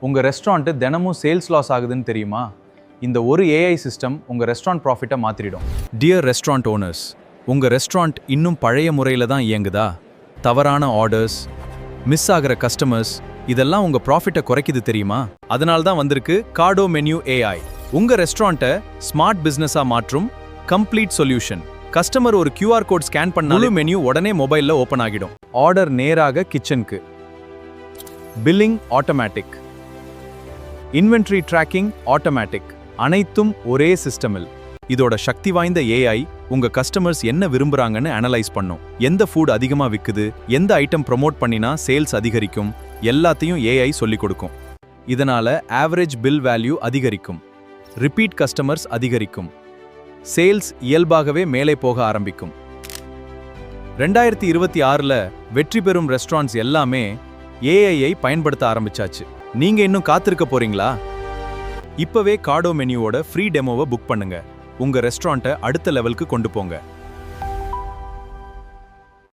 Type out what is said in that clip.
உங்கள் ரெஸ்டாரண்ட்டு தினமும் sales loss ஆகுதுன்னு தெரியுமா? இந்த ஒரு ஏஐ சிஸ்டம் உங்கள் ரெஸ்டாரண்ட் ப்ராஃபிட்டை மாற்றிடும். டியர் ரெஸ்டாரண்ட் ஓனர்ஸ், உங்கள் ரெஸ்டாரண்ட் இன்னும் பழைய முறையில் தான் இயங்குதா? தவறான ஆர்டர்ஸ், மிஸ் ஆகிற கஸ்டமர்ஸ், இதெல்லாம் உங்கள் ப்ராஃபிட்டை குறைக்குது தெரியுமா? அதனால தான் வந்திருக்கு கார்டோ மெனு ஏஐ. உங்கள் ரெஸ்டாரண்ட்டை ஸ்மார்ட் பிஸ்னஸாக மாற்றும் கம்ப்ளீட் சொல்யூஷன். கஸ்டமர் ஒரு QR கோட் ஸ்கேன் பண்ணாலும் மெனு உடனே மொபைலில் ஓப்பன் ஆகிடும். ஆர்டர் நேராக கிச்சனுக்கு. Billing automatic, inventory tracking automatic, அனைத்தும் ஒரே சிஸ்டமில். இதோட சக்தி வாய்ந்த ஏஐ உங்க கஸ்டமர்ஸ் என்ன விரும்புறாங்கன்னு அனலைஸ் பண்ணும். எந்த ஃபுட் அதிகமா விக்குது, எந்த ஐட்டம் ப்ரோமோட் பண்ணினா சேல்ஸ் அதிகரிக்கும், எல்லாத்தையும் ஏஐ சொல்லிக் கொடுக்கும். இதனால ஆவரேஜ் பில் வேல்யூ அதிகரிக்கும், ரிப்பீட் கஸ்டமர்ஸ் அதிகரிக்கும், சேல்ஸ் இயல்பாகவே மேலே போக ஆரம்பிக்கும். 2026ல வெற்றி பெறும் ரெஸ்டாரண்ட்ஸ் எல்லாமே ஏஐயை பயன்படுத்த ஆரம்பிச்சாச்சு. நீங்க இன்னும் காத்திருக்க போறீங்களா? இப்பவே கார்டோ மெனுவோட ஃப்ரீ டெமோவை புக் பண்ணுங்க. உங்க ரெஸ்டாரண்ட்டை அடுத்த லெவலுக்கு கொண்டு போங்க.